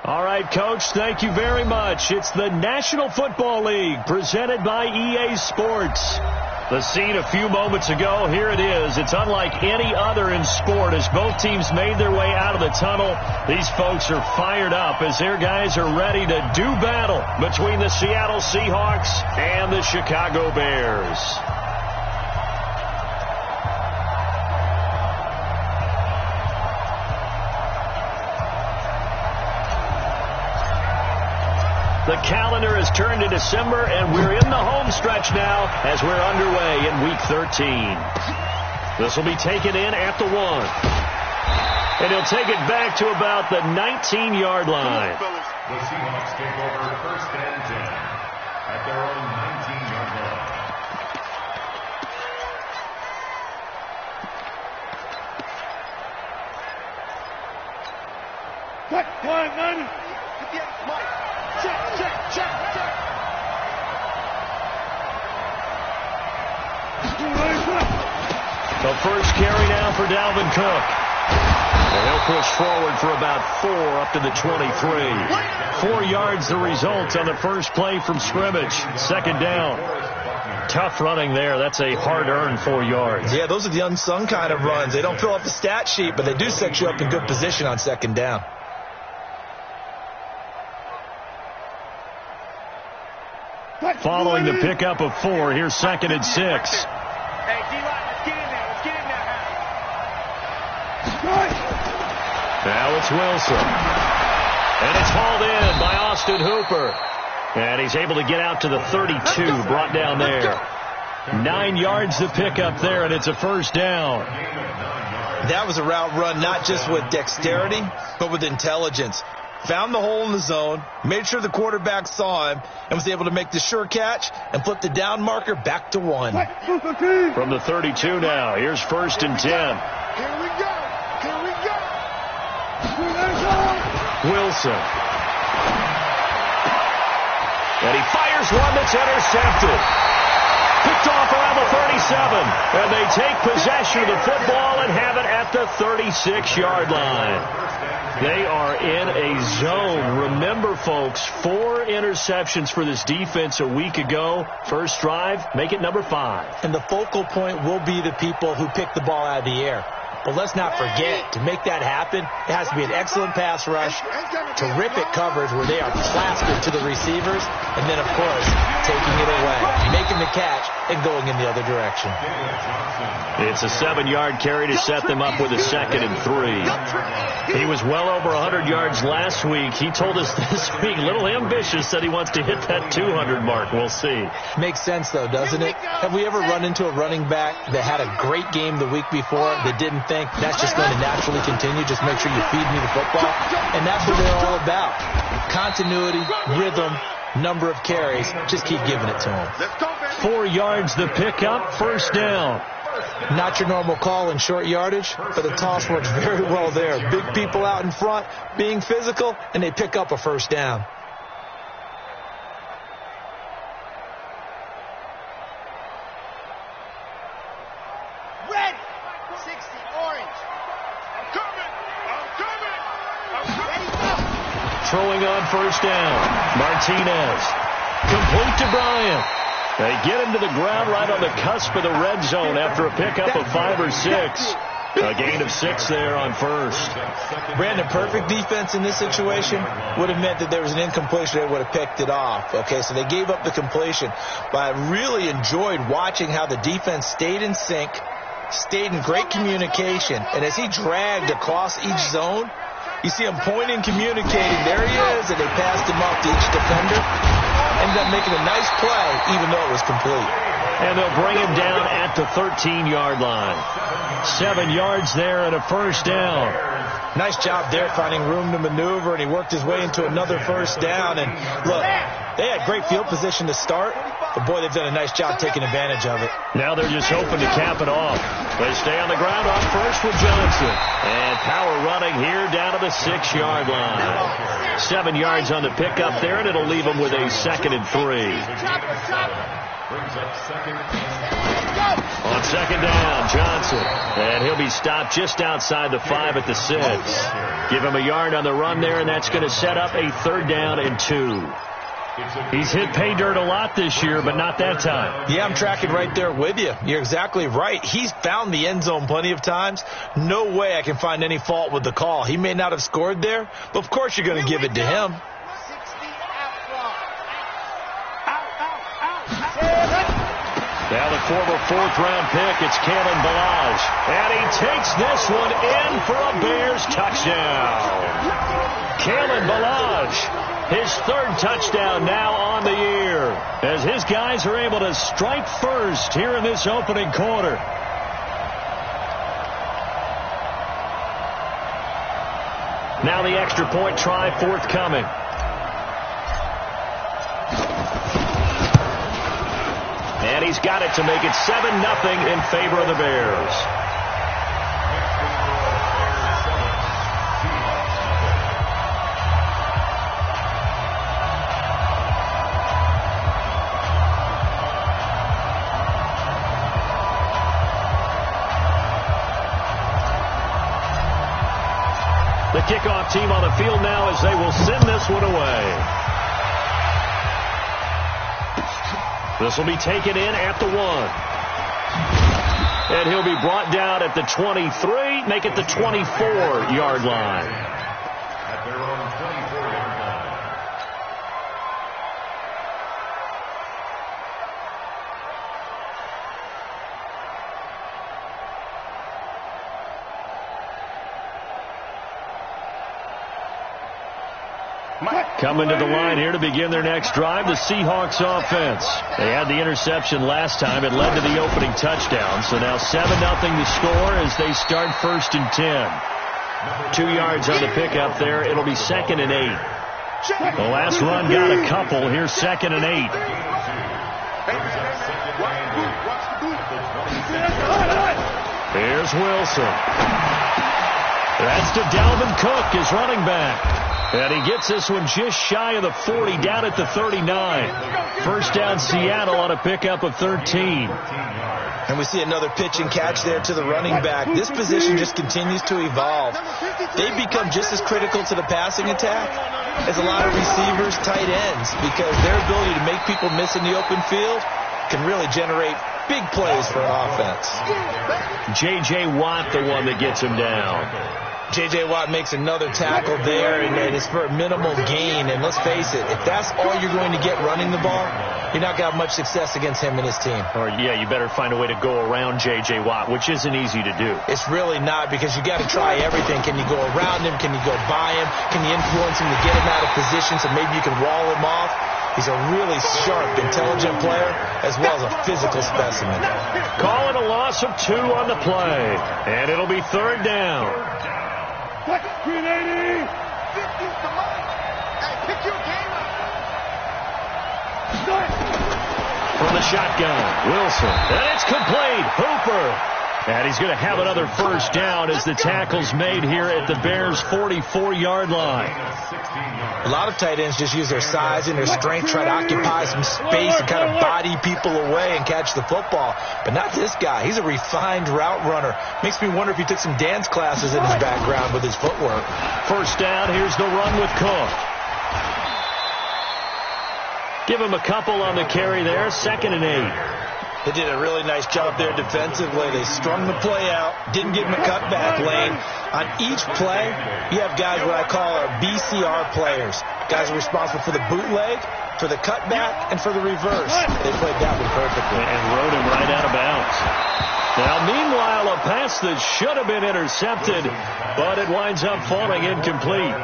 All right, Coach, thank you very much. It's the National Football League presented by EA Sports. The scene a few moments ago, here it is. It's unlike any other in sport as both teams made their way out of the tunnel. These folks are fired up as their guys are ready to do battle between the Seattle Seahawks and the Chicago Bears. The calendar has turned to December, and we're in the home stretch now as we're underway in Week 13. This will be taken in at the 1. And he'll take it back to about the 19-yard line. The Seahawks take over 1st and 10 at their own 19-yard line. The first carry now for Dalvin Cook. And he'll push forward for about 4 up to the 23. 4 yards the result on the first play from scrimmage. 2nd down. Tough running there. That's a hard-earned 4 yards. Yeah, those are the unsung kind of runs. They don't fill up the stat sheet, but they do set you up in good position on 2nd down. Following the pickup of 4, here's 2nd and 6. Hey, D-line, let's get in there. Let's get in there. Now it's Wilson. And it's hauled in by Austin Hooper. And he's able to get out to the 32, brought down there. 9 yards to pick up there, and it's a 1st down. That was a route run not just with dexterity, but with intelligence. Found the hole in the zone, made sure the quarterback saw him, and was able to make the sure catch and flip the down marker back to 1. From the 32 now, here's 1st and 10. Here we go. Here we go. Wilson. And he fires one that's intercepted. Picked off around the 37. And they take possession of the football and have it at the 36-yard line. They are in a zone. Remember, folks, 4 interceptions for this defense a week ago. First drive, make it number 5. And the focal point will be the people who pick the ball out of the air. But let's not forget, to make that happen, it has to be an excellent pass rush, terrific coverage where they are plastered to the receivers, and then, of course, taking it away, making the catch, and going in the other direction. It's a 7-yard carry to set them up with a 2nd and 3. He was well over 100 yards last week. He told us this week, a little ambitious, that he wants to hit that 200 mark. We'll see. Makes sense, though, doesn't it? Have we ever run into a running back that had a great game the week before that didn't think that's just going to naturally continue? Just make sure you feed me the football. And that's what they're all about. Continuity, rhythm, number of carries. Just keep giving it to them. 4 yards the pickup, 1st down. Not your normal call in short yardage, but the toss works very well there. Big people out in front, being physical, and they pick up a 1st down. Red, 60, orange. I'm coming. Ready, go. Throwing on 1st down. Martinez. Complete to Bryant. They get him to the ground right on the cusp of the red zone after a pickup of 5 or 6. A gain of 6 there on 1st. Brandon, perfect defense in this situation would have meant that there was an incompletion. They would have picked it off. Okay, so they gave up the completion. But I really enjoyed watching how the defense stayed in sync, stayed in great communication. And as he dragged across each zone, you see him pointing, communicating. There he is, and they passed him off to each defender. Ended up making a nice play, even though it was complete. And they'll bring him down at the 13-yard line. 7 yards there and a 1st down. Nice job there finding room to maneuver, and he worked his way into another 1st down. And look, they had great field position to start, but boy, they've done a nice job taking advantage of it. Now they're just hoping to cap it off. They stay on the ground on 1st with Johnson. And power running here down to the 6-yard line. 7 yards on the pickup there, and it'll leave them with a 2nd and 3. Brings up second and On second down, Johnson. And he'll be stopped just outside the 5 at the 6. Give him a yard on the run there, and that's going to set up a 3rd down and 2. He's hit pay dirt a lot this year, but not that time. Yeah, I'm tracking right there with you. You're exactly right. He's found the end zone plenty of times. No way I can find any fault with the call. He may not have scored there, but of course you're going to give it to him. Now the former 4th-round pick, it's Kalen Ballage. And he takes this one in for a Bears touchdown. Kalen Ballage, his 3rd touchdown now on the year, as his guys are able to strike first here in this opening quarter. Now the extra point try forthcoming. And he's got it to make it 7-0 in favor of the Bears. The kickoff team on the field now as they will send this one away. This will be taken in at the 1. And he'll be brought down at the 23, make it the 24-yard line. at their own 24-yard line. Coming to the line here to begin their next drive, the Seahawks offense. They had the interception last time. It led to the opening touchdown. So now 7-0 to score as they start 1st and 10. 2 yards on the pickup there. It'll be 2nd and 8. The last run got a couple. Here's 2nd and 8. Here's Wilson. That's to Dalvin Cook, his running back. And he gets this one just shy of the 40, down at the 39. First down, Seattle on a pickup of 13. And we see another pitch and catch there to the running back. This position just continues to evolve. They've become just as critical to the passing attack as a lot of receivers, tight ends, because their ability to make people miss in the open field can really generate big plays for offense. J.J. Watt, the one that gets him down. J.J. Watt makes another tackle there, and it's for a minimal gain. And let's face it, if that's all you're going to get running the ball, you're not going to have much success against him and his team. Or, yeah, you better find a way to go around J.J. Watt, which isn't easy to do. It's really not, because you got to try everything. Can you go around him? Can you go by him? Can you influence him to get him out of position so maybe you can wall him off? He's a really sharp, intelligent player, as well as a physical specimen. Call it a loss of 2 on the play, and it'll be 3rd down. Green 80! 50's the money. Hey, pick your game up. From the shotgun, Wilson. And it's complete. Hooper. And he's going to have another first down as the tackle's made here at the Bears' 44-yard line. A lot of tight ends just use their size and their strength, try to occupy some space and kind of body people away and catch the football. But not this guy. He's a refined route runner. Makes me wonder if he took some dance classes in his background with his footwork. First down, here's the run with Cook. Give him a couple on the carry there, 2nd and 8. They did a really nice job there defensively. They strung the play out, didn't give him a cutback lane. On each play, you have guys what I call our BCR players. Guys are responsible for the bootleg, for the cutback, and for the reverse. They played that one perfectly. And rode him right out of bounds. Now, meanwhile, a pass that should have been intercepted, but it winds up falling incomplete.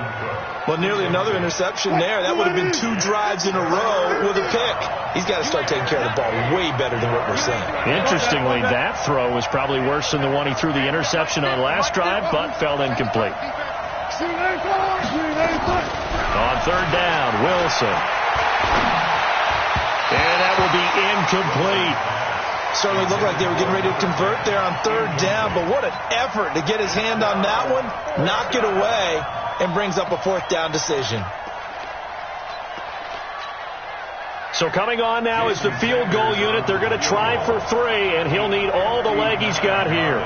Well, nearly another interception there. That would have been 2 drives in a row with a pick. He's got to start taking care of the ball way better than what we're seeing. Interestingly, that throw was probably worse than the one he threw the interception on last drive, but fell incomplete. On 3rd down, Wilson. And that will be incomplete. Certainly looked like they were getting ready to convert there on 3rd down, but what an effort to get his hand on that one, knock it away, and brings up a 4th down decision. So coming on now is the field goal unit. They're going to try for 3, and he'll need all the leg he's got here.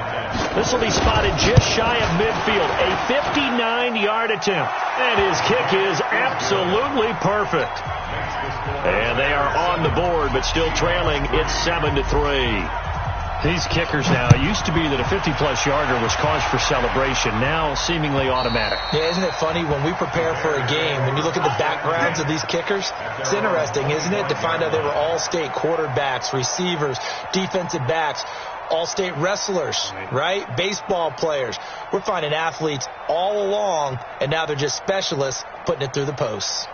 This will be spotted just shy of midfield, a 59-yard attempt. And his kick is absolutely perfect. And they are on the board, but still trailing. It's 7-3. These kickers now, it used to be that a 50-plus yarder was cause for celebration. Now seemingly automatic. Yeah, isn't it funny when we prepare for a game, when you look at the backgrounds of these kickers, it's interesting, isn't it, to find out they were all-state quarterbacks, receivers, defensive backs, all-state wrestlers, right? Baseball players. We're finding athletes all along, and now they're just specialists putting it through the posts.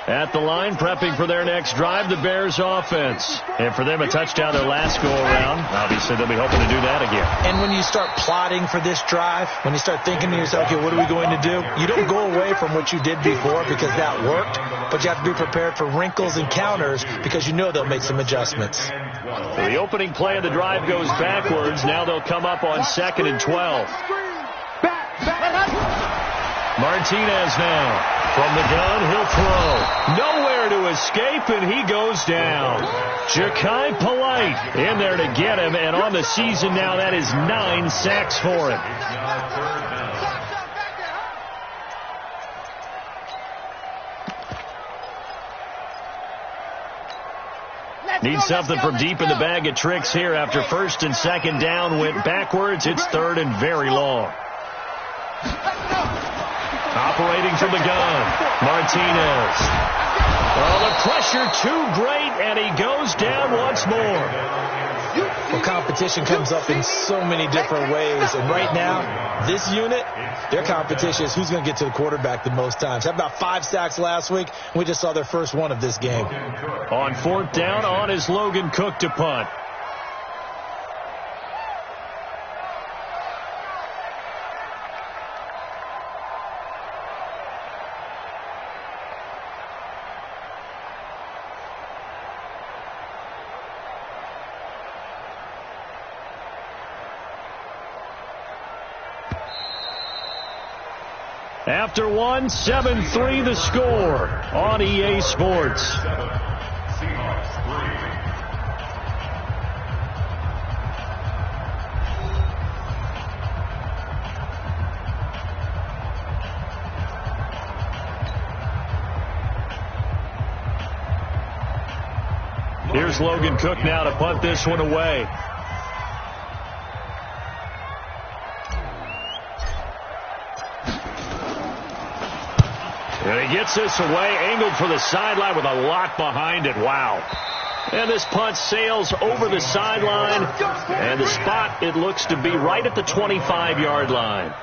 At the line, prepping for their next drive, the Bears offense. And for them, a touchdown their last go-around. Obviously, they'll be hoping to do that again. And when you start plotting for this drive, when you start thinking to yourself, okay, what are we going to do? You don't go away from what you did before because that worked, but you have to be prepared for wrinkles and counters because you know they'll make some adjustments. So the opening play of the drive goes backwards. Now they'll come up on 2nd and 12. Martinez now. From the gun, he'll throw. Nowhere to escape, and he goes down. Ja'Kai Polite in there to get him, and on the season now, that is 9 sacks for him. Need something from deep in the bag of tricks here after 1st and 2nd down went backwards. It's 3rd and very long. Operating from the gun, Martinez. Oh, the pressure too great, and he goes down once more. Well, competition comes up in so many different ways, and right now, this unit, their competition is who's going to get to the quarterback the most times. How about 5 sacks last week? We just saw their first one of this game. On 4th down, on is Logan Cook to punt. After 1, 7-3 the score on EA Sports. Seahawks 3. Here's Logan Cook now to punt this one away. And he gets this away, angled for the sideline with a lot behind it. Wow. And this punt sails over the sideline, and the spot, it looks to be right at the 25-yard line.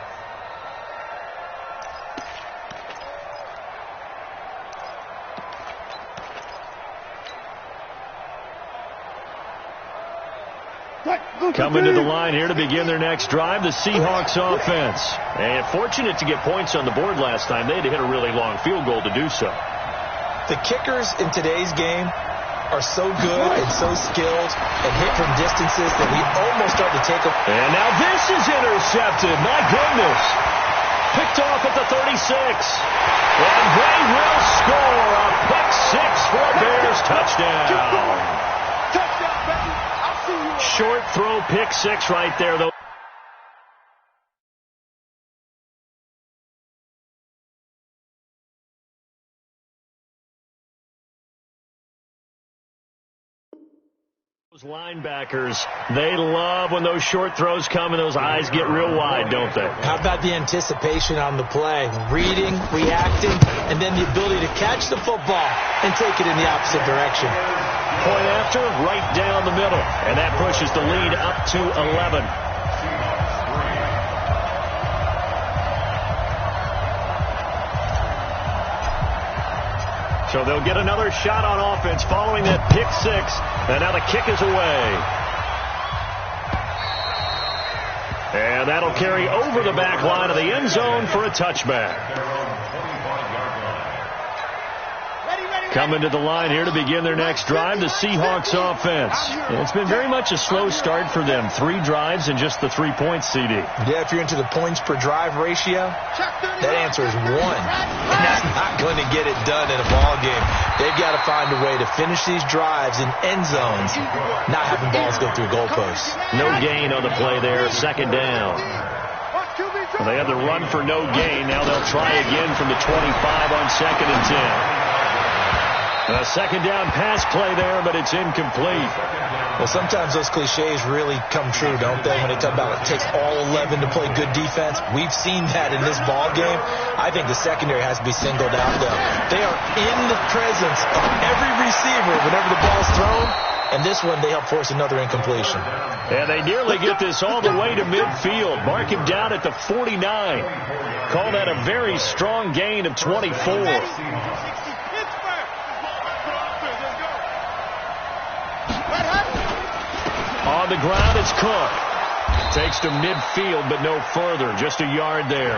Coming to the line here to begin their next drive, the Seahawks offense. And fortunate to get points on the board last time. They had to hit a really long field goal to do so. The kickers in today's game are so good and so skilled and hit from distances that we almost start to take them. And now this is intercepted. My goodness. Picked off at the 36. And they will score a pick 6 for a Bears touchdown. Short throw, pick 6 right there, though. Those linebackers, they love when those short throws come and those eyes get real wide, don't they? How about the anticipation on the play? Reading, reacting, and then the ability to catch the football and take it in the opposite direction. Point after, right down the middle. And that pushes the lead up to 11. So they'll get another shot on offense following that pick 6. And now the kick is away. And that'll carry over the back line of the end zone for a touchback. Coming to the line here to begin their next drive, the Seahawks offense. And it's been very much a slow start for them. 3 drives and just the 3 points, CD. Yeah, if you're into the points per drive ratio, that answer is 1. And that's not going to get it done in a ball game. They've got to find a way to finish these drives in end zones, not having balls go through goalposts. No gain on the play there, second down. Well, they had the run for no gain. Now they'll try again from the 25 on 2nd and 10. A second down pass play there, but it's incomplete. Well, sometimes those cliches really come true, don't they? When they talk about it takes all 11 to play good defense. We've seen that in this ball game. I think the secondary has to be singled out, though. They are in the presence of every receiver whenever the ball's thrown. And this one, they help force another incompletion. And they nearly get this all the way to midfield. Mark him down at the 49. Call that a very strong gain of 24. On the ground, it's Cook. Takes to midfield, but no further. Just a yard there.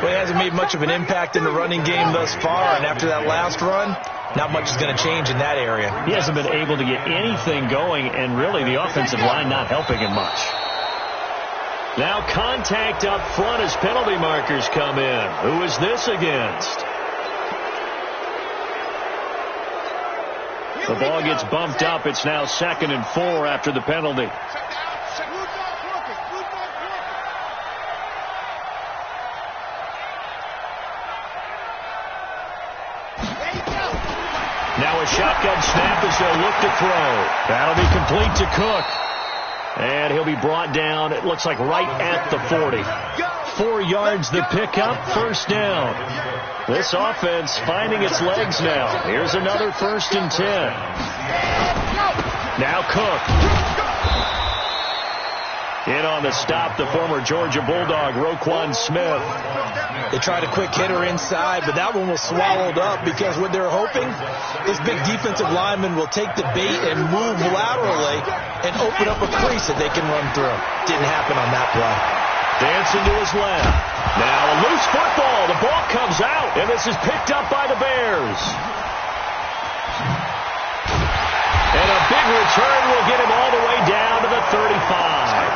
Well, he hasn't made much of an impact in the running game thus far, and after that last run, not much is going to change in that area. He hasn't been able to get anything going, and really the offensive line not helping him much. Now contact up front as penalty markers come in. Who is this against? The ball gets bumped up. It's now 2nd and 4 after the penalty. Now a shotgun snap as they'll look to throw. That'll be complete to Cook. And he'll be brought down, it looks like right at the 40. 4 yards the pickup, first down. This offense finding its legs now. Here's another 1st and 10. Now Cook. In on the stop, the former Georgia Bulldog, Roquan Smith. They tried a quick hitter inside, but that one was swallowed up because what they're hoping, this big defensive lineman will take the bait and move laterally and open up a crease that they can run through. Didn't happen on that play. Dancing to his left. Now a loose football. The ball comes out, and this is picked up by the Bears. And a big return will get him all the way down to the 35.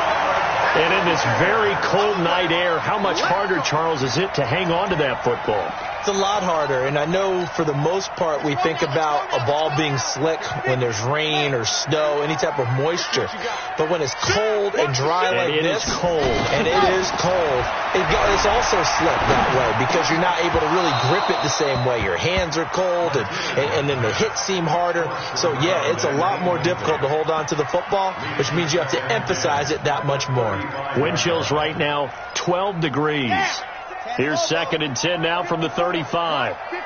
And in this very cold night air, how much harder, Charles, is it to hang on to that football? It's a lot harder, and I know for the most part we think about a ball being slick when there's rain or snow, any type of moisture. But when it's cold and dry like this, and it is cold, it's also slick that way because you're not able to really grip it the same way. Your hands are cold, and then the hits seem harder. So, yeah, it's a lot more difficult to hold on to the football, which means you have to emphasize it that much more. Wind chills right now, 12 degrees. Here's 2nd and 10 now from the 35. From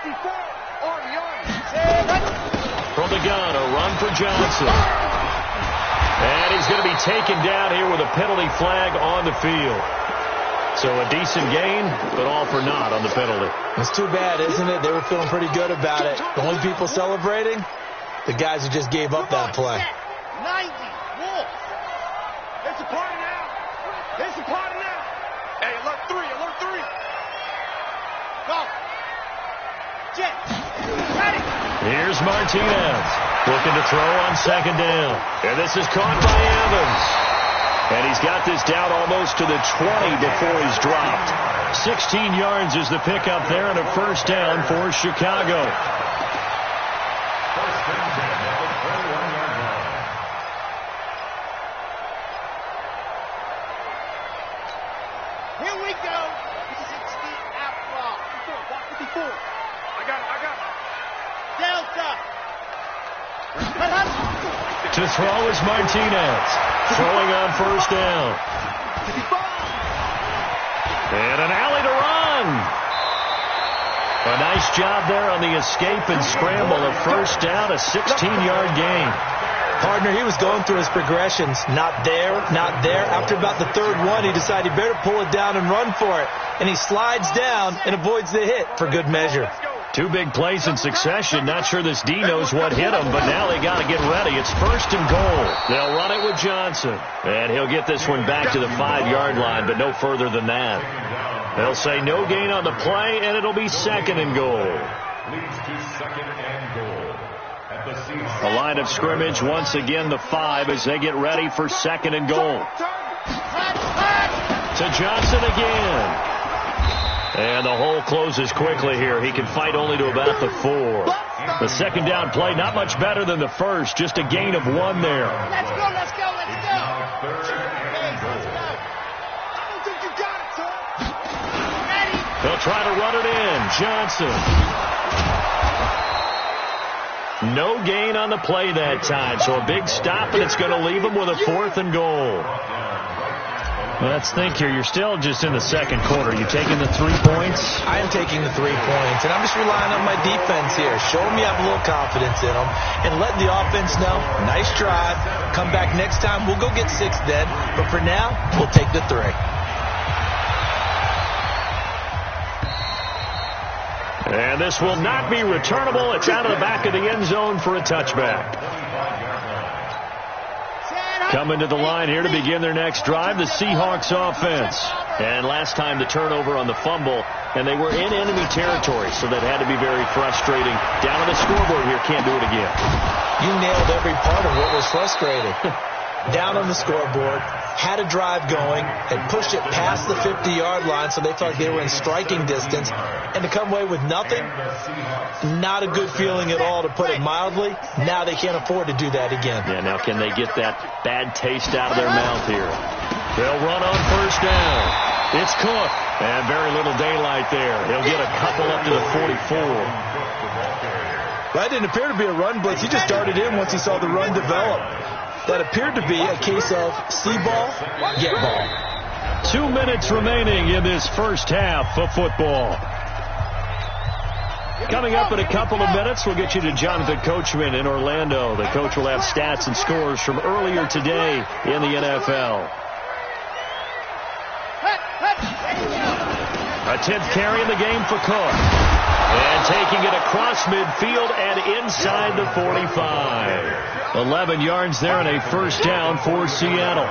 the gun, a run for Johnson. And he's going to be taken down here with a penalty flag on the field. So a decent gain, but all for naught on the penalty. It's too bad, isn't it? They were feeling pretty good about it. The only people celebrating, the guys who just gave up that play. 90, Wolf. It's a party now. It's a party now. Hey, alert 3, alert 3. Go. Jet. Ready. Here's Martinez. Looking to throw on 2nd down. And this is caught by Evans. And he's got this down almost to the 20 before he's dropped. 16 yards is the pickup there and a first down for Chicago. Here we go. 60 out block. 54. I got it. Delta. To throw is Martinez. Throwing on first down. And an alley to run. A nice job there on the escape and scramble. A first down, a 16-yard gain. Partner, he was going through his progressions. Not there, not there. After about the 3rd one, he decided he better pull it down and run for it. And he slides down and avoids the hit for good measure. 2 big plays in succession. Not sure this D knows what hit him, but now they got to get ready. It's 1st and goal. They'll run it with Johnson. And he'll get this one back to the 5-yard line, but no further than that. They'll say no gain on the play, and it'll be 2nd and goal. leads to second and goal. At the Seahawks. The line of scrimmage, once again, the 5 as they get ready for second and goal. To Johnson again. And the hole closes quickly here. He can fight only to about the 4. The second down play, not much better than the first. Just a gain of 1 there. Let's go, let's go, let's go. Third and goal. I don't think you got it, son. Ready? They'll try to run it in. Johnson. No gain on the play that time. So a big stop, and it's going to leave them with a 4th and goal. Let's think here. You're still just in the second quarter. You taking the 3 points? I am taking the 3 points, and I'm just relying on my defense here. Showing me I have a little confidence in them, and letting the offense know, nice drive. Come back next time. We'll go get 6 then, but for now, we'll take the 3. And this will not be returnable. It's out of the back of the end zone for a touchback. Coming to the line here to begin their next drive, the Seahawks offense. And last time the turnover on the fumble, and they were in enemy territory, so that had to be very frustrating. Down on the scoreboard here, can't do it again. You nailed every part of what was frustrating. Down on the scoreboard, had a drive going, had pushed it past the 50-yard line, so they felt like they were in striking distance. And to come away with nothing, not a good feeling at all, to put it mildly. Now they can't afford to do that again. Yeah, now can they get that bad taste out of their mouth here? They'll run on first down. It's Cook. And very little daylight there. He'll get a couple up to the 44. That didn't appear to be a run blitz. He just darted in once he saw the run develop. That appeared to be a case of see ball, get ball. 2 minutes remaining in this first half of football. Coming up in a couple of minutes, we'll get you to Jonathan Coachman in Orlando. The coach will have stats and scores from earlier today in the NFL. A 10th carry in the game for Cook. And taking it across midfield and inside the 45. 11 yards there and a first down for Seattle.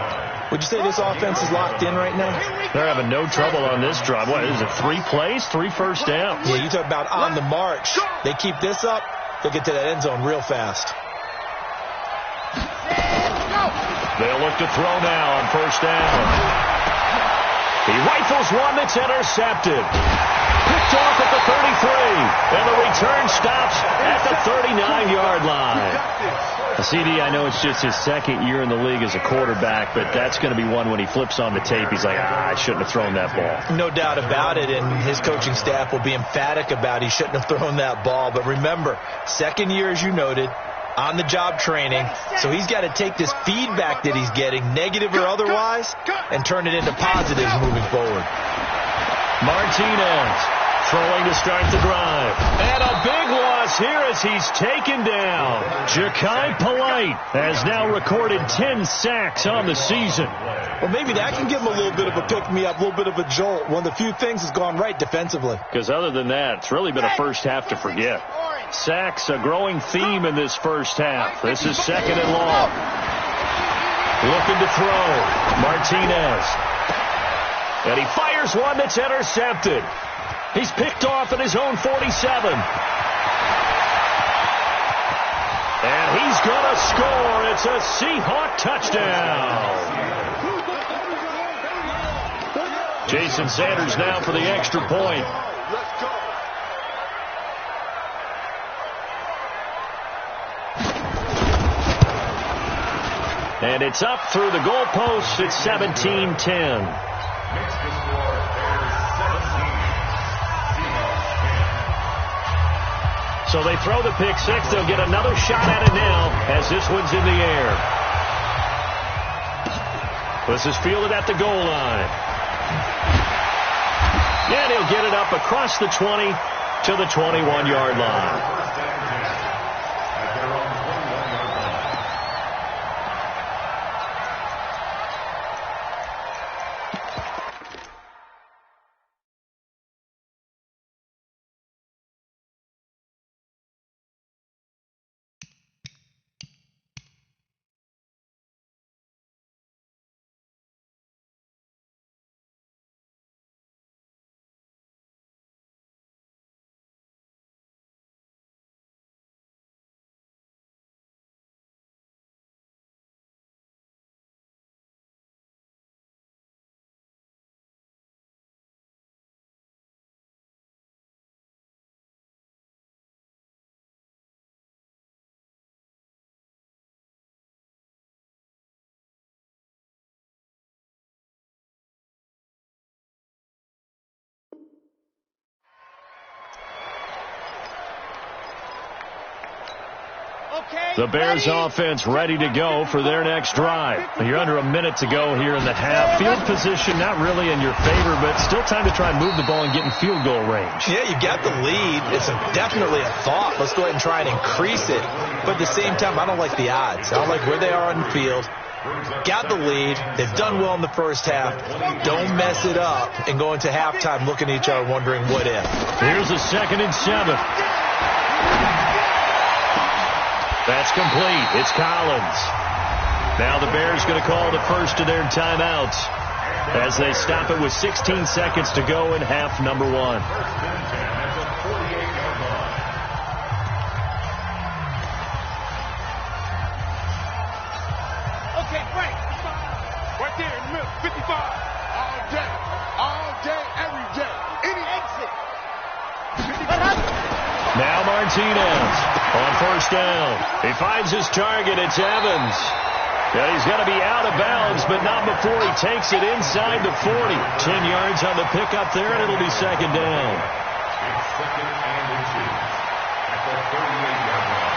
Would you say this offense is locked in right now? They're having no trouble on this drive. What is it, 3 plays, 3 first downs? Yeah, you talk about on the march. They keep this up, they'll get to that end zone real fast. They'll look to throw now on first down. He rifles one that's intercepted. Picked off at the 33. And the return stops at the 39-yard line. CD, I know it's just his second year in the league as a quarterback, but that's going to be one when he flips on the tape. He's like, I shouldn't have thrown that ball. No doubt about it, and his coaching staff will be emphatic about he shouldn't have thrown that ball. But remember, second year, as you noted, on-the-job training, so he's got to take this feedback that he's getting, negative or otherwise, and turn it into positives moving forward. Martinez throwing to start the drive. And a big loss here as he's taken down. Ja'Kai Polite has now recorded 10 sacks on the season. Well, maybe that can give him a little bit of a pick-me-up, a little bit of a jolt. One of the few things has gone right defensively. Because other than that, it's really been a first half to forget. Sacks, a growing theme in this first half. This is second and long. Looking to throw. Martinez. And he fires one that's intercepted. He's picked off at his own 47. And he's going to score. It's a Seahawk touchdown. Jason Sanders now for the extra point. And it's up through the goalposts. It's 17-10. So they throw the pick six. They'll get another shot at it now as this one's in the air. This is fielded at the goal line. And he'll get it up across the 20 to the 21-yard line. The Bears offense ready to go for their next drive. You're under a minute to go here in the half. Field position not really in your favor, but still time to try and move the ball and get in field goal range. Yeah, you got the lead. It's definitely a thought. Let's go ahead and try and increase it. But at the same time, I don't like the odds. I don't like where they are on the field. Got the lead. They've done well in the first half. Don't mess it up and go into halftime looking at each other wondering what if. Here's a 2nd and 7. That's complete. It's Collins. Now the Bears going to call the first of their timeouts as they stop it with 16 seconds to go in half number 1. Okay, break. Right there in the middle, 55. All day, every day. Any exit. Now Martinez on first down. He finds his target. It's Evans. And he's going to be out of bounds, but not before he takes it inside the 40. 10 yards on the pickup there, and it'll be 2nd down. It's 2nd and 2 at the 38-yard line.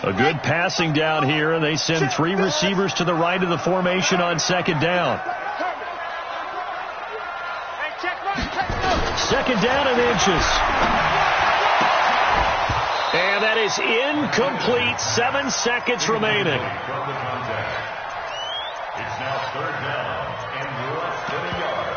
A good passing down here, and they send 3 receivers to the right of the formation on 2nd down. 2nd down and inches. And that is incomplete. 7 seconds remaining. From the contact. It's now 3rd down and less than a yard.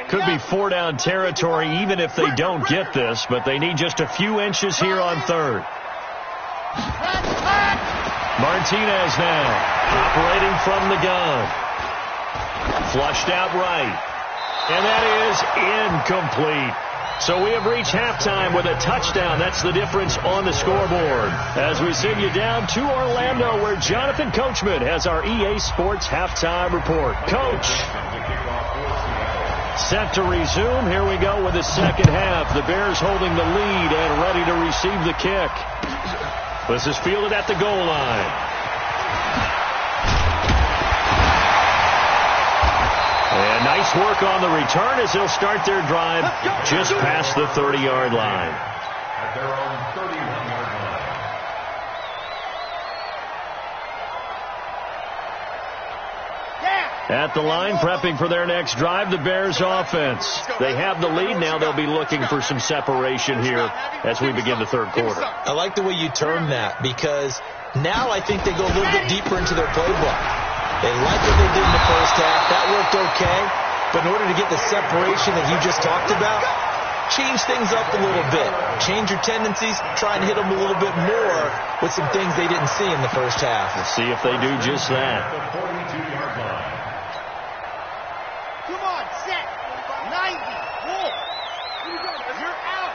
Could be 4-down territory even if they don't get this, but they need just a few inches here on 3rd. Martinez now operating from the gun. Flushed out right. And that is incomplete. So we have reached halftime with a touchdown. That's the difference on the scoreboard. As we send you down to Orlando, where Jonathan Coachman has our EA Sports halftime report. Coach. Set to resume. Here we go with the second half. The Bears holding the lead and ready to receive the kick. This is fielded at the goal line. And nice work on the return as they'll start their drive just past the 30-yard line. At their own 31-yard line. At the line, prepping for their next drive, the Bears offense. They have the lead now. They'll be looking for some separation here as we begin the 3rd quarter. I like the way you term that, because now I think they go a little bit deeper into their playbook. They like what they did in the first half. That worked okay. But in order to get the separation that you just talked about, change things up a little bit. Change your tendencies. Try and hit them a little bit more with some things they didn't see in the first half. We'll see if they do just that. The 42-yard line. Come on, set. 90. Wolf. You're out.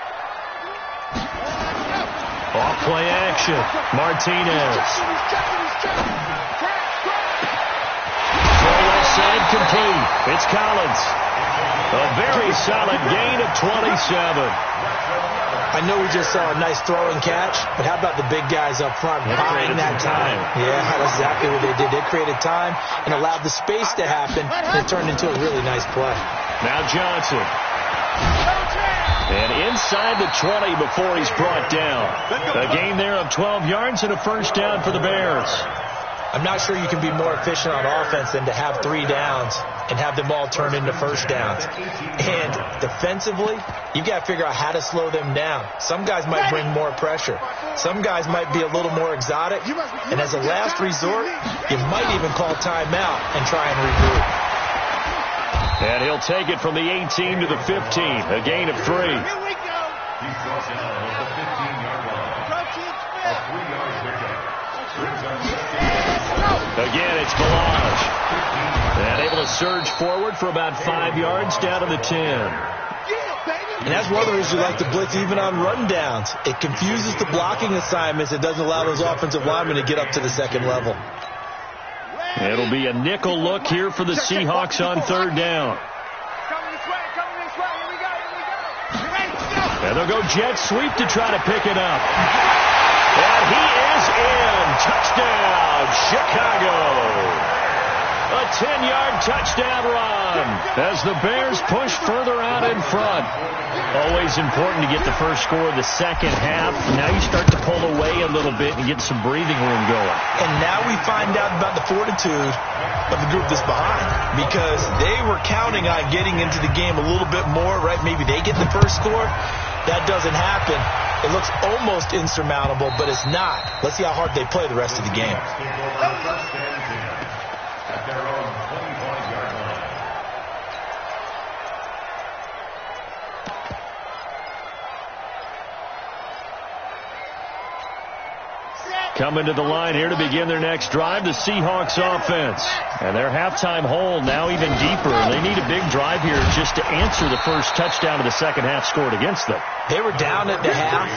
Off play action. Martinez. Side complete. It's Collins. A very solid gain of 27. I know we just saw a nice throw and catch, but how about the big guys up front buying that time? Yeah, that's exactly what they did. They created time and allowed the space to happen, and it turned into a really nice play. Now Johnson. And inside the 20 before he's brought down. A gain there of 12 yards and a first down for the Bears. I'm not sure you can be more efficient on offense than to have 3 downs and have them all turn into first downs. And defensively, you've got to figure out how to slow them down. Some guys might bring more pressure. Some guys might be a little more exotic. And as a last resort, you might even call timeout and try and regroup. And he'll take it from the 18 to the 15, a gain of 3. He's brought down at the 15-yard line. A 3-yard pickup. Again, it's Balaj. And able to surge forward for about 5 yards down to the 10. And that's one of the reasons we like to blitz even on run downs. It confuses the blocking assignments. It doesn't allow those offensive linemen to get up to the second level. It'll be a nickel look here for the Seahawks on third down. And they'll go jet sweep to try to pick it up. And he is in. Touchdown, Chicago. A 10-yard touchdown run as the Bears push further out in front. Always important to get the first score of the second half. Now you start to pull away a little bit and get some breathing room going. And now we find out about the fortitude of the group that's behind, because they were counting on getting into the game a little bit more, right? Maybe they get the first score. That doesn't happen. It looks almost insurmountable, but it's not. Let's see how hard they play the rest of the game. At their own 25-yard line. Coming to the line here to begin their next drive, the Seahawks offense. And their halftime hole now even deeper. They need a big drive here just to answer the first touchdown of the second half scored against them. They were down at the half.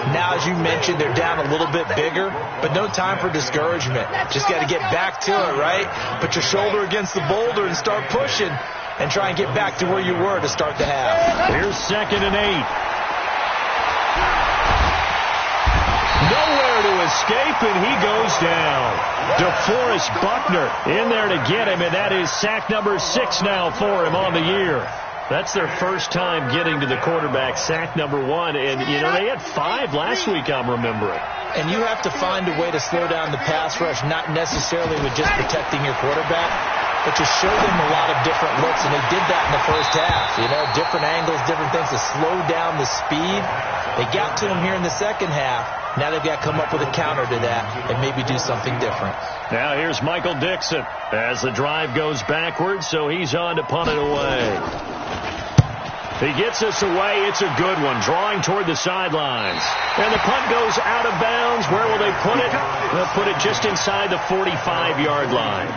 Now, as you mentioned, they're down a little bit bigger, but no time for discouragement. Just got to get back to it, right? Put your shoulder against the boulder and start pushing and try and get back to where you were to start the half. Here's 2nd and 8. Nowhere to escape, and he goes down. DeForest Buckner in there to get him, and that is sack number 6 now for him on the year. That's their first time getting to the quarterback, sack number 1. And, you know, they had 5 last week, I'm remembering. And you have to find a way to slow down the pass rush, not necessarily with just protecting your quarterback, but to show them a lot of different looks, and they did that in the first half. You know, different angles, different things to slow down the speed. They got to him here in the second half. Now they've got to come up with a counter to that and maybe do something different. Now here's Michael Dixon as the drive goes backwards, so he's on to punt it away. He gets us away. It's a good one, drawing toward the sidelines. And the punt goes out of bounds. Where will they put it? They'll put it just inside the 45-yard line.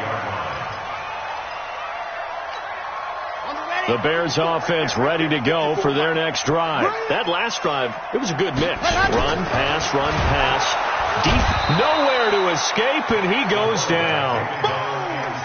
The Bears offense ready to go for their next drive. That last drive, it was a good mix. Run, pass, deep, nowhere to escape, and he goes down.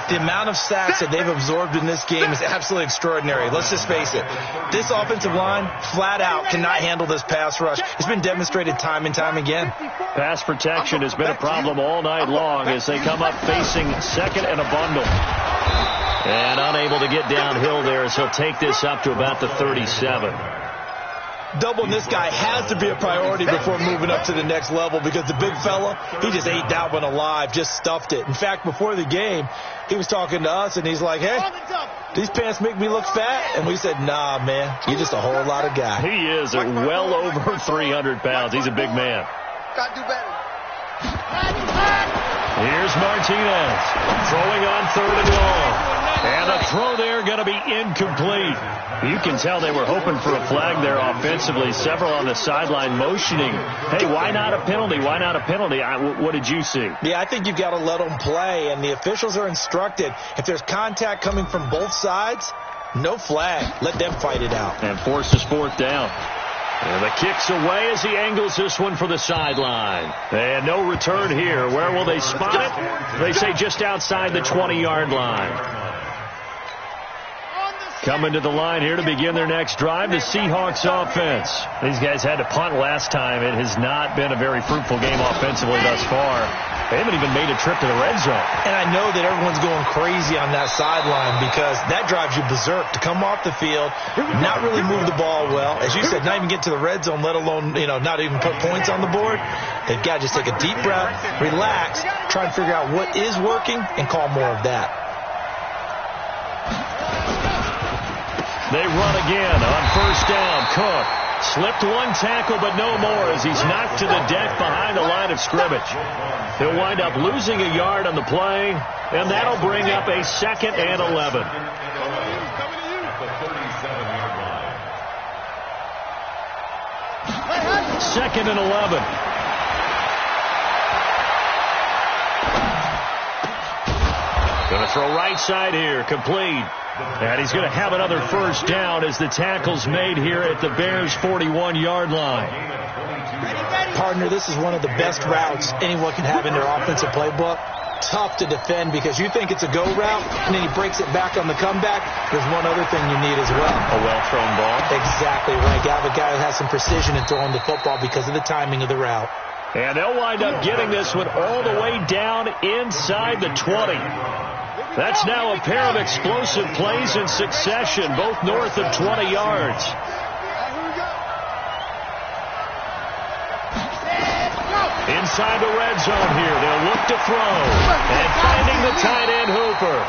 The amount of sacks that they've absorbed in this game is absolutely extraordinary. Let's just face it. This offensive line, flat out, cannot handle this pass rush. It's been demonstrated time and time again. Pass protection has been a problem all night long as they come up facing second and a bundle. And unable to get downhill there as he'll take this up to about the 37. Doubling this guy has to be a priority before moving up to the next level, because the big fella, he just ate that one alive, just stuffed it. In fact, before the game, he was talking to us, and he's like, hey, these pants make me look fat? And we said, nah, man, you're just a whole lot of guy. He is at well over 300 pounds. He's a big man. Got to do better. Here's Martinez throwing on 3rd and long. And the throw there going to be incomplete. You can tell they were hoping for a flag there offensively. Several on the sideline motioning. Hey, why not a penalty? Why not a penalty? What did you see? Yeah, I think you've got to let them play, and the officials are instructed. If there's contact coming from both sides, no flag. Let them fight it out. And forces 4th down. And the kick's away as he angles this one for the sideline. And no return here. Where will they spot it? They say just outside the 20-yard line. Coming to the line here to begin their next drive, the Seahawks offense. These guys had to punt last time. It has not been a very fruitful game offensively thus far. They haven't even made a trip to the red zone. And I know that everyone's going crazy on that sideline, because that drives you berserk to come off the field, not really move the ball well. As you said, not even get to the red zone, let alone, not even put points on the board. They've got to just take a deep breath, relax, try and figure out what is working, and call more of that. They run again on 1st down. Cook slipped one tackle, but no more as he's knocked to the deck behind the line of scrimmage. He'll wind up losing a yard on the play, and that'll bring up a 2nd and 11. Second and 11. Going to throw right side here, complete. And he's going to have another 1st down as the tackle's made here at the Bears' 41-yard line. Partner, this is one of the best routes anyone can have in their offensive playbook. tough to defend because you think it's a go route, and then he breaks it back on the comeback. There's one other thing you need as well. A well-thrown ball. Exactly right. You have a guy who has some precision in throwing the football because of the timing of the route. And they'll wind up getting this one all the way down inside the 20. That's now a pair of explosive plays in succession, both north of 20 yards. Inside the red zone here, they'll look to throw. And finding the tight end Hooper.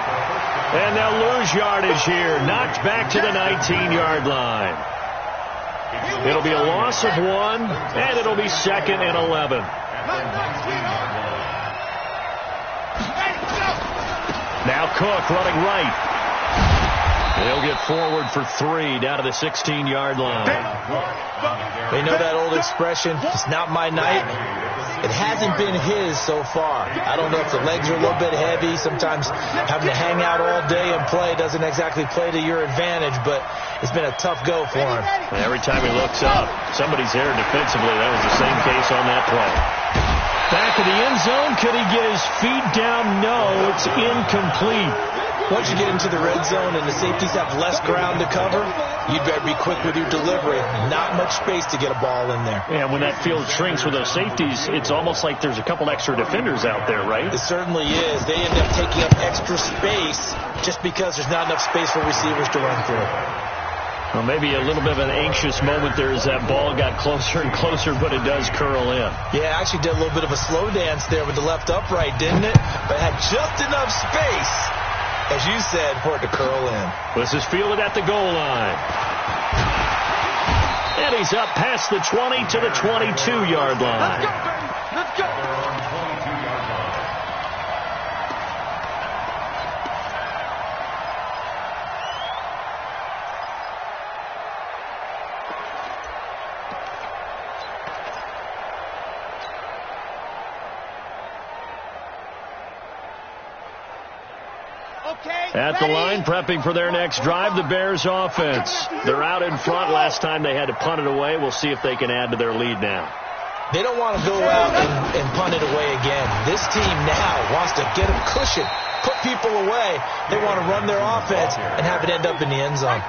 And they'll lose yardage here, knocked back to the 19-yard line. It'll be a loss of 1, and it'll be 2nd and 11. Now Cook running right. They'll get forward for 3 down to the 16-yard line. They know that old expression, it's not my night. It hasn't been his so far. I don't know if the legs are a little bit heavy. Sometimes having to hang out all day and play doesn't exactly play to your advantage, but it's been a tough go for him. Every time he looks up, somebody's there defensively. That was the same case on that play. Back of the end zone. Could he get his feet down? No, it's incomplete. Once you get into the red zone and the safeties have less ground to cover, you'd better be quick with your delivery. Not much space to get a ball in there. Yeah, when that field shrinks with those safeties, it's almost like there's a couple extra defenders out there, right? It certainly is. They end up taking up extra space just because there's not enough space for receivers to run through. Well, maybe a little bit of an anxious moment there as that ball got closer and closer, but it does curl in. Yeah, actually did a little bit of a slow dance there with the left upright, didn't it? But had just enough space, as you said, for it to curl in. This is fielded at the goal line. And he's up past the 20 to the 22-yard line. Let's go, baby. Let's go. At the line, prepping for their next drive, the Bears offense. They're out in front. Last time they had to punt it away. We'll see if they can add to their lead now. They don't want to go out and punt it away again. This team now wants to get a cushion, put people away. They want to run their offense and have it end up in the end zone.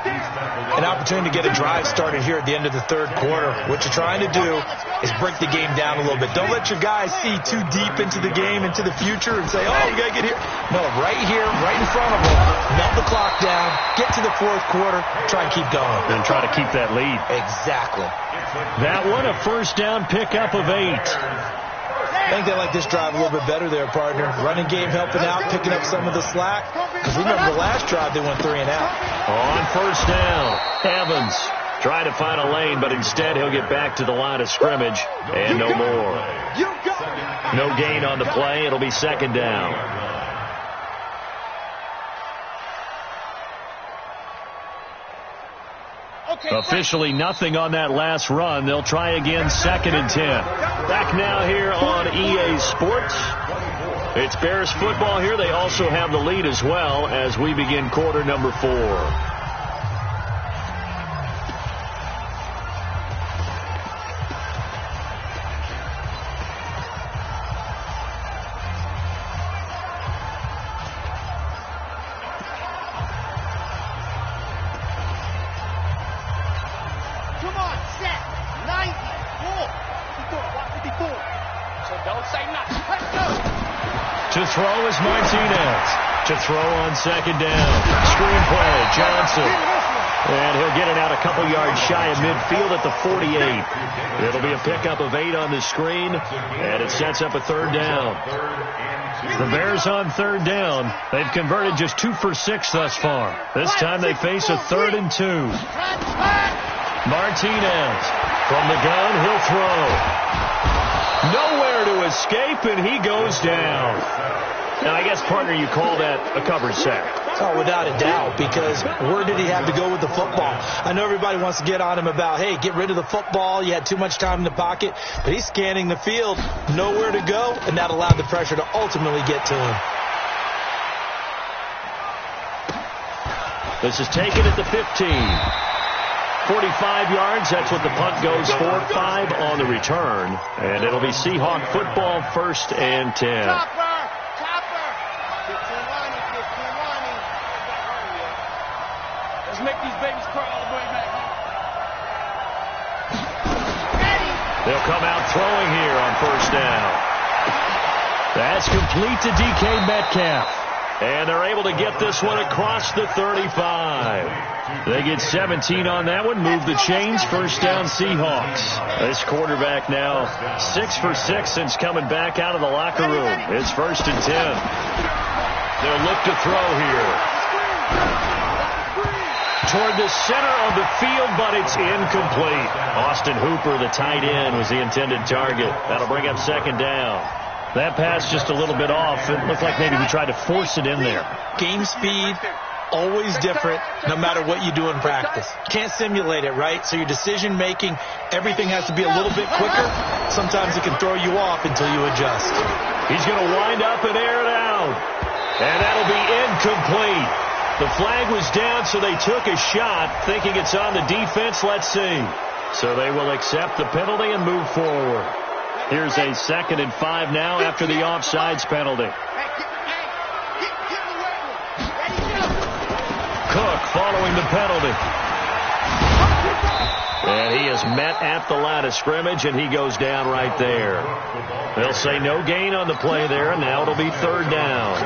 An opportunity to get a drive started here at the end of the third quarter. What you're trying to do is break the game down a little bit. Don't let your guys see too deep into the game, into the future, and say, oh, we got to get here. No, right here, right in front of them. Melt the clock down, get to the fourth quarter, try and keep going. And try to keep that lead. Exactly. That one, a first down pickup of 8. I think they like this drive a little bit better there, partner. Running game helping out, picking up some of the slack. Because remember the last drive, they went 3 and out. On first down, Evans trying to find a lane, but instead he'll get back to the line of scrimmage and no more. No gain on the play. It'll be second down. Officially nothing on that last run. They'll try again, 2nd and 10. Back now here on EA Sports. It's Bears football here. They also have the lead as well as we begin quarter number 4. To throw is Martinez. To throw on second down. Screenplay, Johnson. And he'll get it out a couple yards shy of midfield at the 48. It'll be a pickup of 8 on the screen, and it sets up a third down. The Bears on third down. They've converted just 2 for 6 thus far. This time they face a 3rd and 2. Martinez from the gun. He'll throw. Nowhere to escape, and he goes down. Now, I guess, partner, you call that a coverage sack. Oh, without a doubt, because where did he have to go with the football? I know everybody wants to get on him about, hey, get rid of the football. You had too much time in the pocket. But he's scanning the field, nowhere to go, and that allowed the pressure to ultimately get to him. This is taken at the 15. 45 yards, that's what the punt goes for. 5 on the return. And it'll be Seahawk football, 1st and 10. They'll come out throwing here on first down. That's complete to DK Metcalf. And they're able to get this one across the 35. They get 17 on that one. Move the chains. First down, Seahawks. This quarterback now 6 for 6 since coming back out of the locker room. It's 1st and 10. They'll look to throw here. Toward the center of the field, but it's incomplete. Austin Hooper, the tight end, was the intended target. That'll bring up 2nd down. That pass just a little bit off. It looked like maybe we tried to force it in there. Game speed, always different, no matter what you do in practice. Can't simulate it, right? So your decision-making, everything has to be a little bit quicker. Sometimes it can throw you off until you adjust. He's going to wind up and air it out. And that'll be incomplete. The flag was down, so they took a shot, thinking it's on the defense. Let's see. So they will accept the penalty and move forward. Here's a 2nd and 5 now after the offsides penalty. Cook following the penalty. And he is met at the line of scrimmage, and he goes down right there. They'll say no gain on the play there, and now it'll be 3rd down.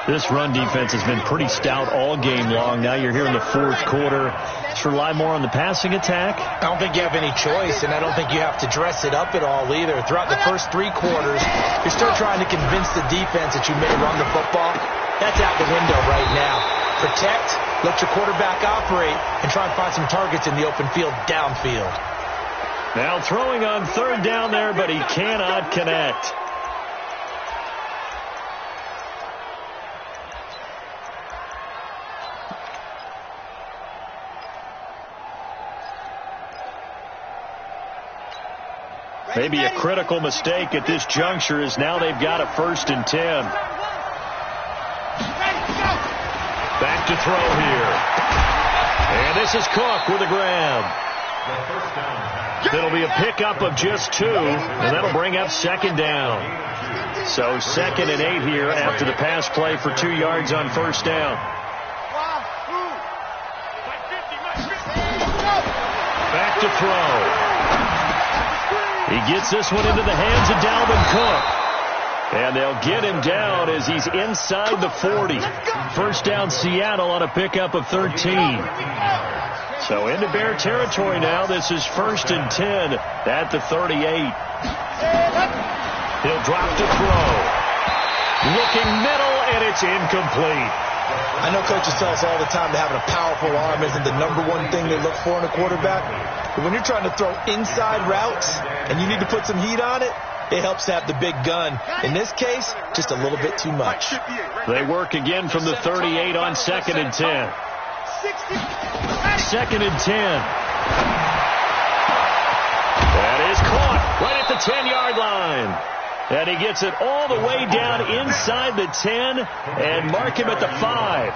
This run defense has been pretty stout all game long. Now you're here in the 4th quarter. Let's rely more on the passing attack. I don't think you have any choice, and I don't think you have to dress it up at all either. Throughout the first 3 quarters, you're still trying to convince the defense that you may run the football. That's out the window right now. Protect, let your quarterback operate, and try and find some targets in the open field downfield. Now throwing on 3rd down there, but he cannot connect. Maybe a critical mistake at this juncture is now they've got a 1st and 10. Back to throw here. And this is Cook with a grab. It'll be a pickup of just 2, and that'll bring up 2nd down. So 2nd and 8 here after the pass play for 2 yards on 1st down. Back to throw. He gets this one into the hands of Dalvin Cook. And they'll get him down as he's inside the 40. 1st down Seattle on a pickup of 13. So into Bear territory now. This is 1st and 10 at the 38. He'll drop to throw. Looking middle, and it's incomplete. I know coaches tell us all the time that having a powerful arm isn't the #1 thing they look for in a quarterback. But when you're trying to throw inside routes and you need to put some heat on it, it helps to have the big gun. In this case, just a little bit too much. They work again from the 38 on 2nd and 10. 2nd and 10. That is caught right at the 10-yard line. And he gets it all the way down inside the 10 and mark him at the 5.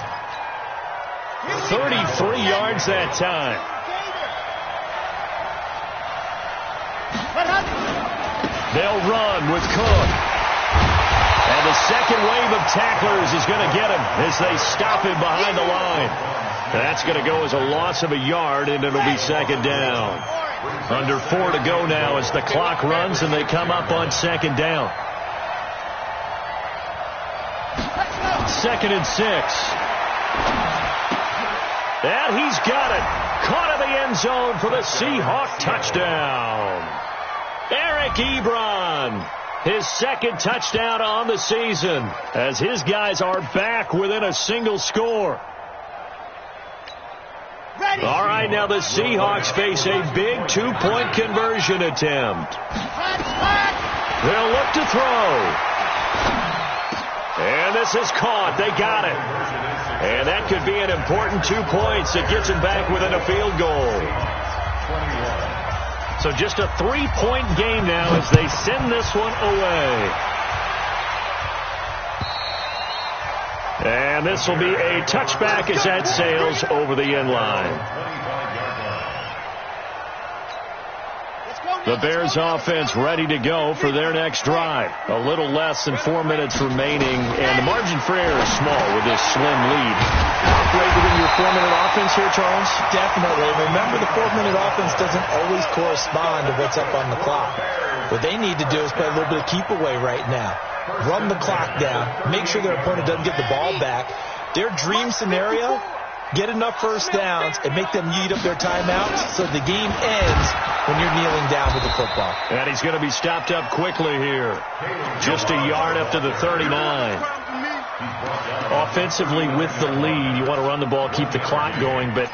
33 yards that time. They'll run with Cook. And the second wave of tacklers is going to get him as they stop him behind the line. That's going to go as a loss of a yard, and it'll be 2nd down. Under 4 to go now as the clock runs, and they come up on 2nd down. 2nd and 6. And he's got it. Caught in the end zone for the Seahawk touchdown. Eric Ebron, his 2nd touchdown on the season, as his guys are back within a single score. All right, now the Seahawks face a big 2-point conversion attempt. They'll look to throw. And this is caught. They got it. And that could be an important 2 points that gets them back within a field goal. So just a 3-point game now as they send this one away. And this will be a touchback as that sails over the end line. Let's go, The Bears offense ready to go for their next drive. A little less than 4 minutes remaining, and the margin for error is small with this slim lead. Operate within your 4-minute offense here, Charles? Definitely. Remember, the 4-minute offense doesn't always correspond to what's up on the clock. What they need to do is play a little bit of keep away right now. Run the clock down. Make sure their opponent doesn't get the ball back. Their dream scenario, get enough first downs and make them eat up their timeouts so the game ends when you're kneeling down with the football. And he's going to be stopped up quickly here. Just a yard up to the 39. Offensively with the lead, you want to run the ball, keep the clock going, but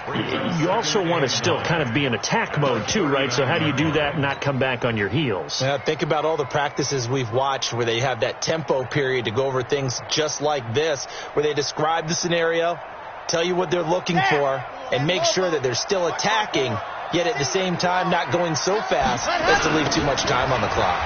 you also want to still kind of be in attack mode too, right? So how do you do that and not come back on your heels? Think about all the practices we've watched where they have that tempo period to go over things just like this, where they describe the scenario, tell you what they're looking for, and make sure that they're still attacking, yet at the same time not going so fast as to leave too much time on the clock.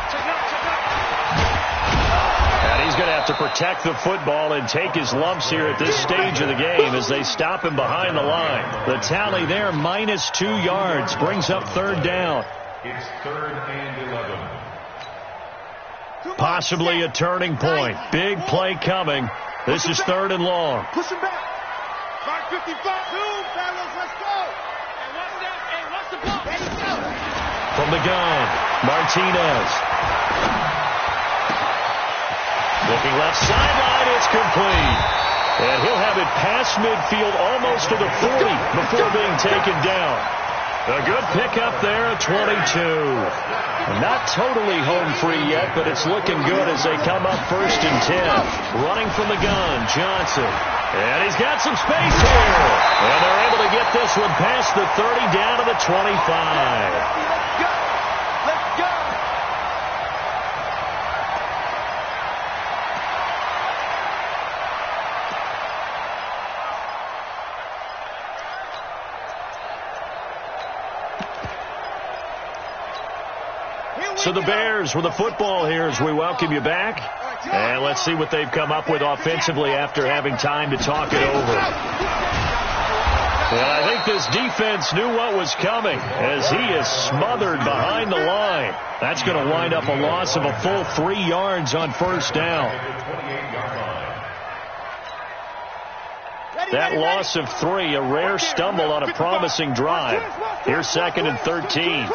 And he's going to have to protect the football and take his lumps here at this stage of the game as they stop him behind the line. The tally there, -2 yards, brings up third down. It's 3rd and 11. Possibly a turning point. Big play coming. This is 3rd and long. Push him back. 5:55. Let's go. Hey, watch the ball. There you go. From the gun, Martinez. Looking left sideline, it's complete. And he'll have it past midfield almost to the 40 before being taken down. A good pickup there at 22. Not totally home free yet, but it's looking good as they come up 1st and 10. Running from the gun, Johnson. And he's got some space here. And they're able to get this one past the 30 down to the 25. Let's go. So the Bears with the football here as we welcome you back. And let's see what they've come up with offensively after having time to talk it over. And I think this defense knew what was coming as he is smothered behind the line. That's going to wind up a loss of a full 3 yards on 1st down. That loss of 3, a rare stumble on a promising drive. Here's 2nd and 13.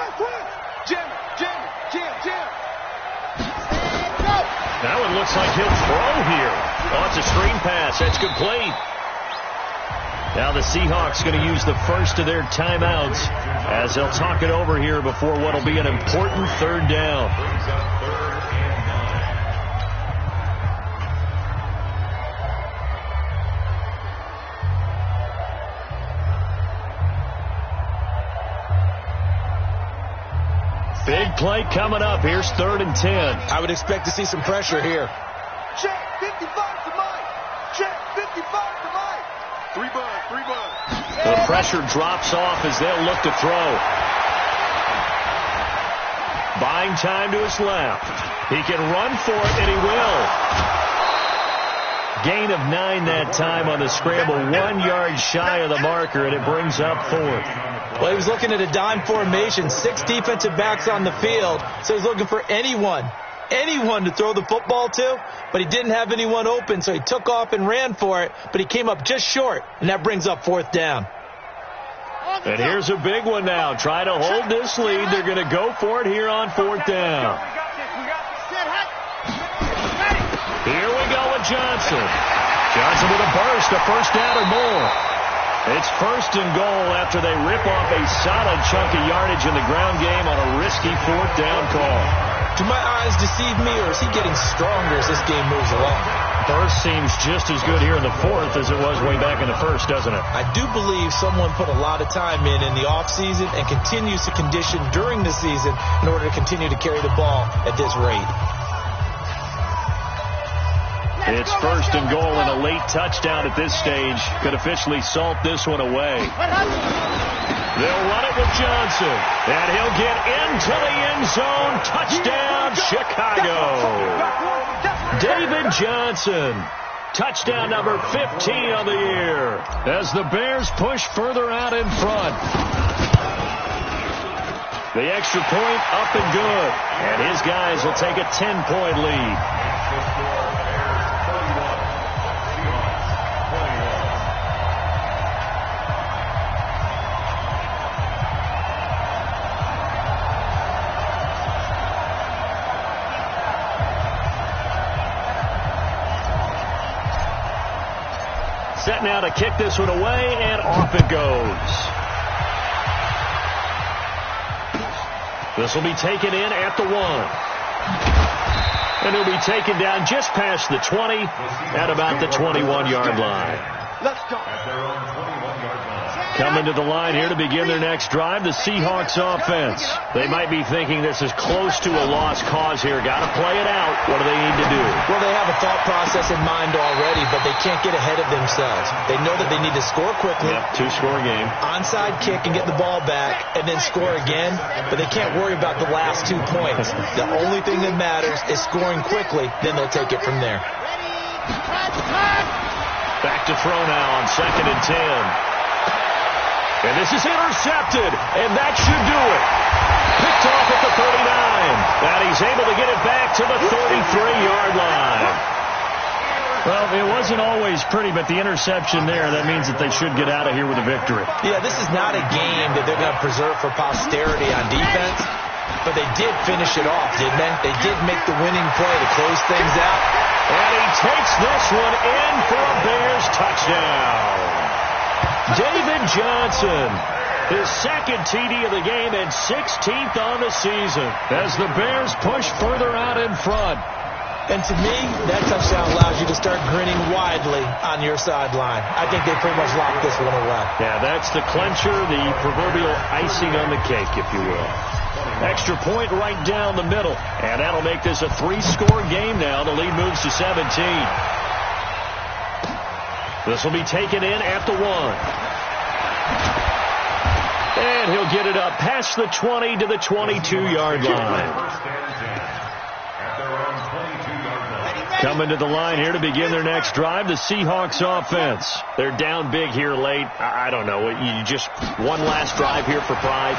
That one looks like he'll throw here. Oh, it's a screen pass. That's complete. Now the Seahawks going to use the first of their timeouts as they'll talk it over here before what will be an important 3rd down. Big play coming up. Here's 3rd and 10. I would expect to see some pressure here. Check 55 to Mike. Check 55 to Mike. 3 bucks. The pressure drops off as they'll look to throw. Buying time to his left. He can run for it, and he will. Gain of 9 that time on the scramble. 1 yard shy of the marker, and it brings up 4th. Well, he was looking at a dime formation, 6 defensive backs on the field, so he's looking for anyone to throw the football to, but he didn't have anyone open, so he took off and ran for it, but he came up just short, and that brings up 4th down. And here's a big one now. Try to hold this lead. They're going to go for it here on 4th down. Here we go with Johnson. Johnson with a burst, a 1st down or more. It's 1st and goal after they rip off a solid chunk of yardage in the ground game on a risky 4th down call. Do my eyes deceive me, or is he getting stronger as this game moves along? Burst seems just as good here in the 4th as it was way back in the 1st, doesn't it? I do believe someone put a lot of time in the offseason and continues to condition during the season in order to continue to carry the ball at this rate. It's 1st and goal and a late touchdown at this stage could officially salt this one away. They'll run it with Johnson, and he'll get into the end zone. Touchdown, Chicago. David Johnson, touchdown number 15 of the year as the Bears push further out in front. The extra point up and good. And his guys will take a 10-point lead. Set now to kick this one away, and off it goes. This will be taken in at the 1. And it'll be taken down just past the 20 at about the 21-yard line. Let's go. Coming to the line here to begin their next drive, the Seahawks offense. They might be thinking this is close to a lost cause here. Got to play it out. What do they need to do? Well, they have a thought process in mind already, but they can't get ahead of themselves. They know that they need to score quickly. Yep, 2-score game. Onside kick and get the ball back and then score again, but they can't worry about the last 2 points. The only thing that matters is scoring quickly, then they'll take it from there. Back to throw now on 2nd and 10. And this is intercepted, and that should do it. Picked off at the 39. And he's able to get it back to the 33-yard line. Well, it wasn't always pretty, but the interception there, that means that they should get out of here with a victory. Yeah, this is not a game that they're going to preserve for posterity on defense, but they did finish it off, didn't they? They did make the winning play to close things out. And he takes this one in for a Bears touchdown. David Johnson, his second TD of the game and 16th on the season as the Bears push further out in front. And to me, that touchdown allows you to start grinning widely on your sideline. I think they pretty much locked this one away. Yeah, that's the clincher, the proverbial icing on the cake, if you will. Extra point right down the middle, and that'll make this a 3-score game now. The lead moves to 17. This will be taken in at the 1. And he'll get it up past the 20 to the 22-yard line. Coming to the line here to begin their next drive, the Seahawks offense. They're down big here late. I don't know. You just one last drive here for pride?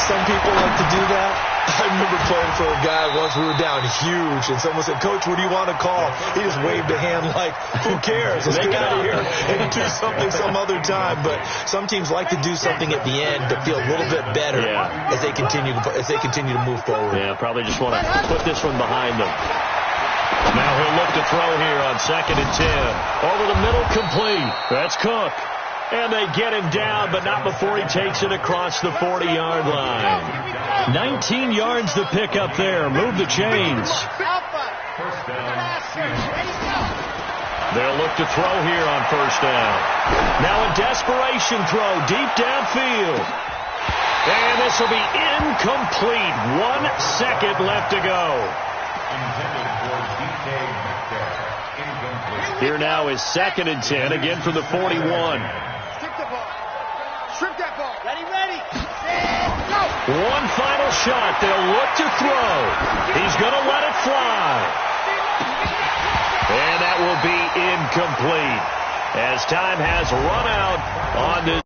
Some people like to do that. I remember playing for a guy once. We were down huge, and someone said, "Coach, what do you want to call?" He just waved a hand like, "Who cares? Let's get out of here and do something some other time." But some teams like to do something at the end to feel a little bit better as they continue to move forward. Yeah, probably just want to put this one behind them. Now he'll look to throw here on 2nd and 10. Over the middle, complete. That's Cook. And they get him down, but not before he takes it across the 40-yard line. 19 yards to pick up there. Move the chains. They'll look to throw here on 1st down. Now a desperation throw deep downfield. And this will be incomplete. 1 second left to go. Here now is 2nd and 10, again from the 41. Strip that ball. Ready. Go. One final shot. They'll look to throw. He's going to let it fly. And that will be incomplete as time has run out on this.